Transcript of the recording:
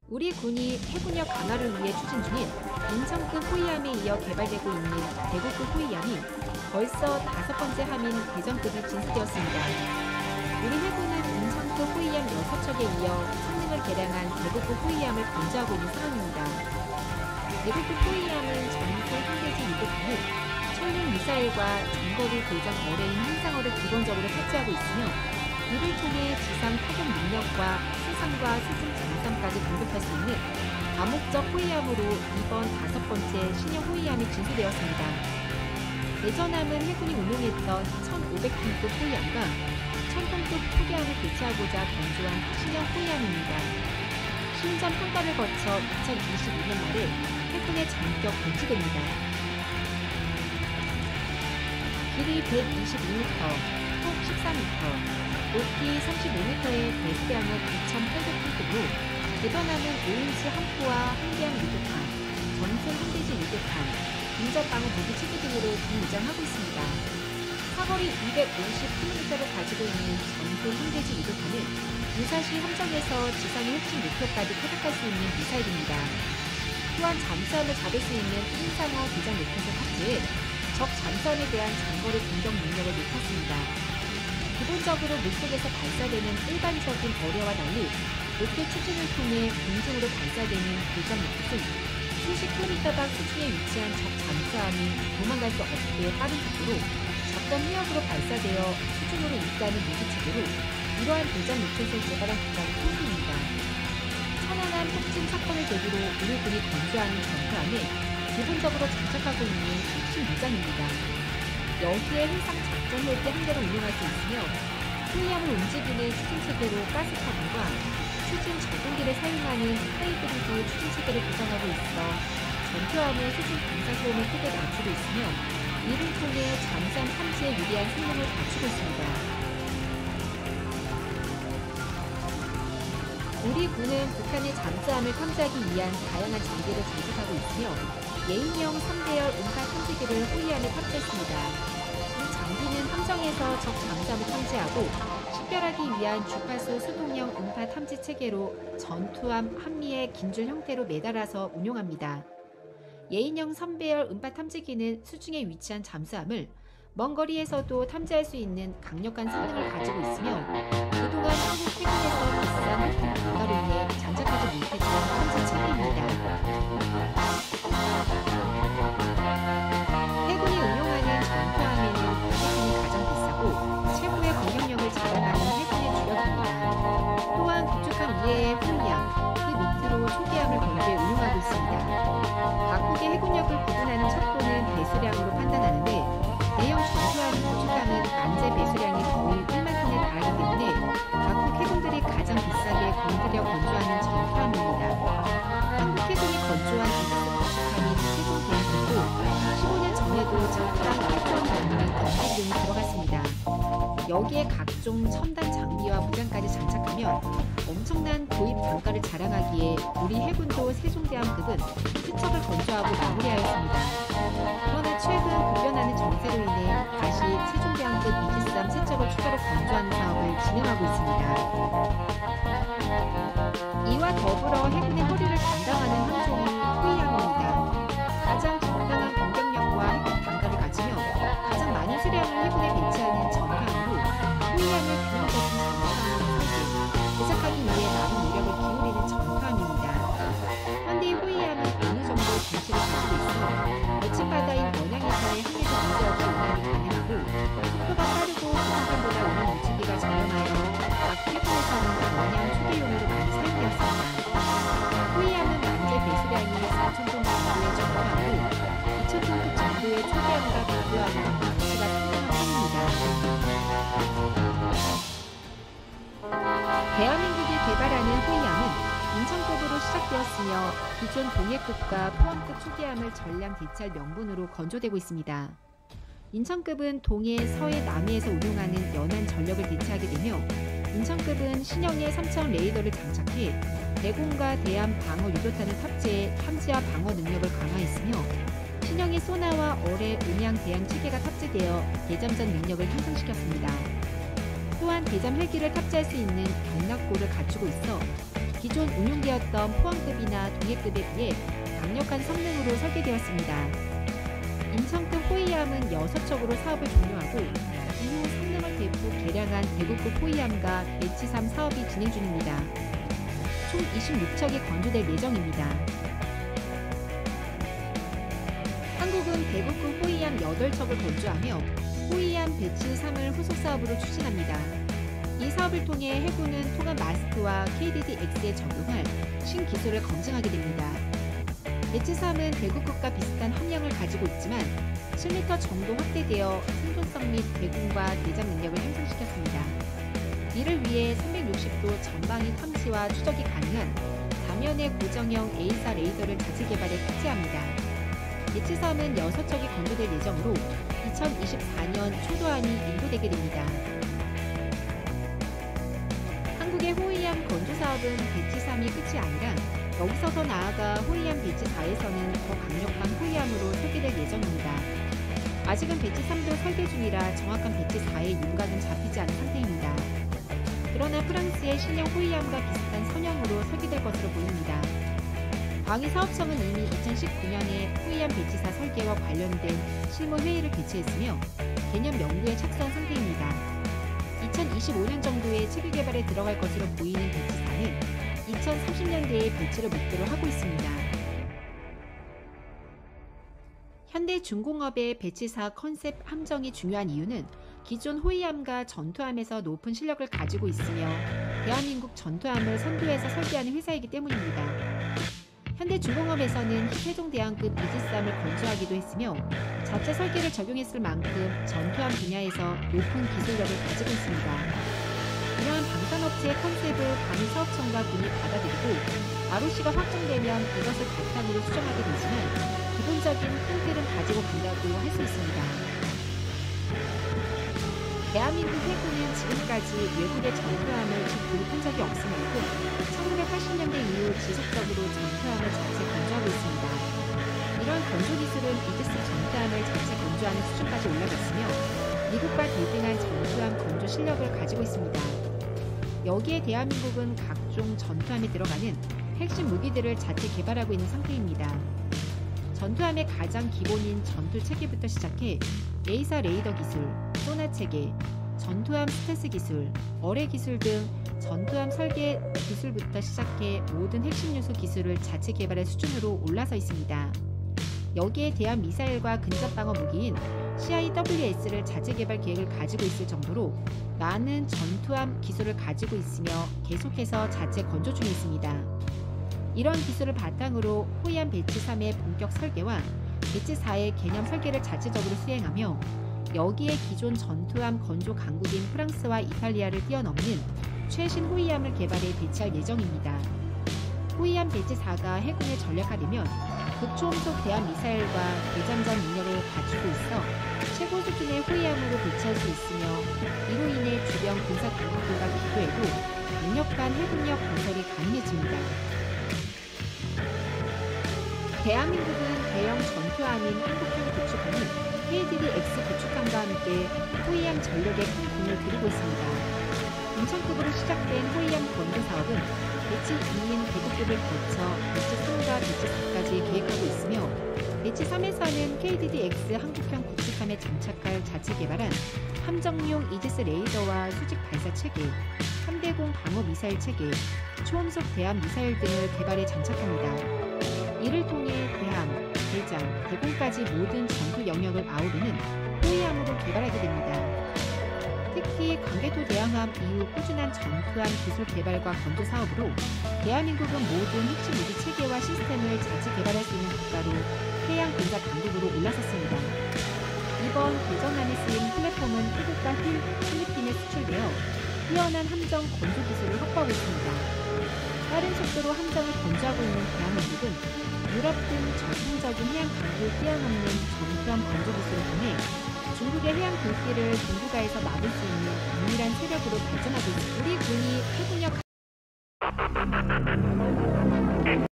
우리 군이 해군력 강화를 위해 추진 중인 인천급 호위함에 이어 개발되고 있는 대구급 호위함이 벌써 5번째 함인 대전급이 진수되었습니다. 우리 해군은 인천급 호위함 6척에 이어 성능을 개량한 대구급 호위함을 건조하고 있는 상황입니다. 대구급 호위함은 전투 현대지 유도탄을 천륜 미사일과 장거리 대전 어뢰인 행상어를 기본적으로 탑재하고 있으며 이를 통해 지상 타격 능력과 수상과 수중 장성까지 공급할 수 있는 다목적 호위함으로 이번 5번째 신형 호위함이 진수되었습니다. 대전함은 해군이 운용했던 1500톤급 호위함과 1000톤급 초기함을 대체하고자 건조한 신형 호위함입니다. 신전 평가를 거쳐 2022년 말에 해군에 전격 배치됩니다. 길이 122m, 폭 14m, 높이 35m의 배수량은 2,800톤급으로 대전함은 5인치 함포와 한기함 유도탄, 전술 한대지 유도탄, 인접방어 무기 체계 등으로 군무장하고 있습니다. 사거리 250km를 가지고 있는 전술 한대지 유도탄은 유사시 함정에서 지상의 핵심 목표까지 타격할 수 있는 미사일입니다. 또한 잠수함을 잡을 수 있는 행상어 기장 로켓을 탑재해 적 잠수함에 대한 장거리 공격 능력을 높였습니다. 기본적으로 물속에서 발사되는 일반적인 어뢰와 달리 로켓 추진을 통해 공중으로 발사되는 대전 로켓은 수십 킬로미터당 수중에 위치한 적 잠수함이 도망갈 수 없게 빠른 속도로 적당 해역으로 발사되어 수중으로 입가하는 무기체계로 이러한 대전 로켓을 개발한 국가의 통수입니다. 천안함 폭진 사건을 계기로 우리 군이 건조하는 전투함에 기본적으로 장착하고 있는 핵심 무장입니다. 여기에 해상 작전 헬기 한 대로 운용할 수 있으며 호위함을 움직이는 추진체계로 가스터빈과 추진 전동기를 사용하는 하이브리드 추진체계를 구성하고 있어 전투함의 수중 방사 소음을 크게 낮추고 있으며 이를 통해 잠수함 탐지에 유리한 성능을 갖추고 있습니다. 우리 군은 북한의 잠수함을 탐지하기 위한 다양한 장비를 장착하고 있으며 예인형 3대열 음파 탐지기를 호위함에 탑재했습니다. 이 장비는 함정에서 적 잠수함을 탐지하고 식별하기 위한 주파수 수동형 음파 탐지 체계로 전투함 한미의 긴줄 형태로 매달아서 운용합니다. 예인형 3배열 음파 탐지기는 수중에 위치한 잠수함을 먼 거리에서도 탐지할 수 있는 강력한 성능을 가지고 있으며 그동안 한국 해군에서 비싼 핵심 강화로 인해 장착하지 못했던 탐지 체계입니다. 해군이 운용하는 전투함에는 가격이 가장 비싸고 최고의 공격력을 자랑하는 해군의 주력입니다. 또한 구축함 이외의 호위함, 그 밑으로 초기함을 건조해 운용하고 있습니다. 각국의 해군력을 구분하는 척도는 배수량으로 판단하는데 대형 전투함 구축함은 만재 배수량이 거의 1만 톤에 달하기 때문에 각국 해군들이 가장 비싸게 공들여 건조하는 전투함입니다. 한국 해군이 건조한 구축함인 세종대왕도 15년 전에도 첨단 8톤 넘는 덤벨 등이 들어갔습니다. 여기에 각종 첨단 장비와 무장까지 장착하면 엄청난 도입 단가를 자랑하기에 우리 해군도 세종대왕급은 세척을 건조하고 마무리하였습니다. 그러나 최근 급변하는 정세로 인해 다시 세종대왕급 이지스함 세척을 추가로 건조하는 사업을 진행하고 있습니다. 이와 더불어 해군의 허리를 담당하는 함종이 호위함입니다. 가장 적당한 공격력과 핵심 단가를 가지며 가장 많은 수량을 해군에 배치하는 전함으로 호위함을 균형 잡힌 전투함으로 설계, 제작하기 위해 많은 노력을 기울이는 전투함입니다. 현대 호위함은 어느 정도 덩치를 가지고 있어 거친 바다인 원양에서의 항해도 문제없이 운항이 가능하고 속도가 빠르고 구축함보다 운항 유지비가 저렴하여 각 해군에서는 원양 초계용으로 많이 사용되었습니다. 호위함은 만재 배수량이 4,000톤 정도의 전투함으로 2,000톤급 정도의 초계함과 비교하면 가치가 상당한 편입니다. 대한민국이 개발하는 호위함은 인천급으로 시작되었으며 기존 동해급과 포항급 초기함을 전량 대체할 명분으로 건조되고 있습니다. 인천급은 동해, 서해, 남해에서 운용하는 연안 전력을 대체하게 되며 인천급은 신형의 3차원 레이더를 장착해 대공과 대함 방어 유도탄을 탑재해 탐지와 방어 능력을 강화했으며 신형의 소나와 어뢰, 음향, 대양 체계가 탑재되어 대잠전 능력을 향상시켰습니다. 또 또한 대잠 헬기를 탑재할 수 있는 경락고를 갖추고 있어 기존 운용되었던 포항급이나 동해급에 비해 강력한 성능으로 설계되었습니다. 인천급 호위함은 6척으로 사업을 종료하고 이후 성능을 대폭 개량한 대구급 호위함과 배치 3 사업이 진행 중입니다. 총 26척이 건조될 예정입니다. 한국은 대구급 호위함 8척을 건조하며 호위함 배치 3을 후속 사업으로 추진합니다. 이 사업을 통해 해군은 통합 마스트와 KDD-X에 적용할 신기술을 검증하게 됩니다. 배치 3은 대구급과 비슷한 함량을 가지고 있지만 7m 정도 확대되어 생존성 및 대공과 대잠 능력을 향상시켰습니다. 이를 위해 360도 전방위 탐지와 추적이 가능한 다면의 고정형 A사 레이더를 자체 개발해 탑재합니다. 배치 3은 6척이 건조될 예정으로 2024년 초도안이 인도되게 됩니다. 한국의 호위함 건조 사업은 배치 3이 끝이 아니라 여기서 더 나아가 호위함 배치 4에서는 더 강력한 호위함으로 설계될 예정입니다. 아직은 배치 3도 설계 중이라 정확한 배치 4의 윤곽은 잡히지 않은 상태입니다. 그러나 프랑스의 신형 호위함과 비슷한 선형으로 설계될 것으로 보입니다. 방위사업청은 이미 2019년에 호위함 배치 4 설계와 관련된 실무 회의를 개최했으며 개념 연구에 착수한 상태입니다. 2025년 정도에 체계 개발에 들어갈 것으로 보이는 배치 4는 2030년대에 배치를 목표로 하고 있습니다. 현대중공업의 배치 4 컨셉 함정이 중요한 이유는 기존 호위함과 전투함에서 높은 실력을 가지고 있으며 대한민국 전투함을 선도해서 설계하는 회사이기 때문입니다. 현대중공업에서는 세종대왕급 이지스함을 건조하기도 했으며 자체 설계를 적용했을 만큼 전투함 분야에서 높은 기술력을 가지고 있습니다. 이러한 방산업체의 컨셉을 방위사업청과 군이 받아들이고 ROC가 확정되면 이것을 바탕으로 수정하게 되지만 기본적인 큰 틀은 가지고 간다고 할 수 있습니다. 대한민국 해군은 지금까지 외국의 전투함을 도입한 적이 없음에도 1980년대 이후 지속적으로 전투함을 자체 건조하고 있습니다. 이러한 건조 기술은 이지스 전투함을 자체 건조하는 수준까지 올라갔으며 미국과 대등한 전투함 건조 실력을 가지고 있습니다. 여기에 대한민국은 각종 전투함에 들어가는 핵심 무기들을 자체 개발하고 있는 상태입니다. 전투함의 가장 기본인 전투 체계부터 시작해 A사 레이더 기술, 소나 체계, 전투함 스텔스 기술, 어뢰 기술 등 전투함 설계 기술부터 시작해 모든 핵심 요소 기술을 자체 개발할 수준으로 올라서 있습니다. 여기에 대한 미사일과 근접 방어 무기인 CIWS를 자체 개발 계획을 가지고 있을 정도로 많은 전투함 기술을 가지고 있으며 계속해서 자체 건조 중에 있습니다. 이런 기술을 바탕으로 호위함 배치 3의 본격 설계와 배치 4의 개념 설계를 자체적으로 수행하며 여기에 기존 전투함 건조 강국인 프랑스와 이탈리아를 뛰어넘는 최신 호위함을 개발해 배치할 예정입니다. 호위함 배치 4가 해군에 전략화되면 극초음속 대함 미사일과 대잠전 능력을 갖추고 있어 최고 수준의 호위함으로 배치할 수 있으며 이로 인해 주변 군사 강국들과 비교해도 강력한 해군력 건설이 가능해집니다. 대한민국은 대형 전투함인 한국형 구축함인 KDD-X 구축함과 함께 호위함 전력에 큰 공을 들이고 있습니다. 인천급으로 시작된 호위함 건조 사업은 배치 2인 대구급을 거쳐 배치 3과 배치 4까지 계획하고 있으며 배치 3에서는 KDD-X 한국형 구축함에 장착할 자체 개발한 함정용 이지스 레이더와 수직 발사 체계, 3대공 방어 미사일 체계, 초음속 대함 미사일 등을 개발해 장착합니다. 이를 통해 대함, 대장, 대공까지 모든 전투 영역을 아우르는 호위함으로 개발하게 됩니다. 특히 광개토 대항함 이후 꾸준한 전투함 기술 개발과 건조 사업으로 대한민국은 모든 핵심 무기 체계와 시스템을 자체 개발할 수 있는 국가로 해양 군사 강국으로 올라섰습니다. 이번 대전함에 쓰인 플랫폼은 태국과 필리핀에 수출되어 뛰어난 함정 건조 기술을 확보하고 있습니다. 빠른 속도로 함정을 건조하고 있는 대한민국은 유럽 등 전통적인 해양 강국을 뛰어넘는 전투함 건조 기술을 통해 중국의 해양 불길을 동북아에서 막을 수 있는 은밀한 세력으로 발전하고 있습니다. 우리 군이 해군력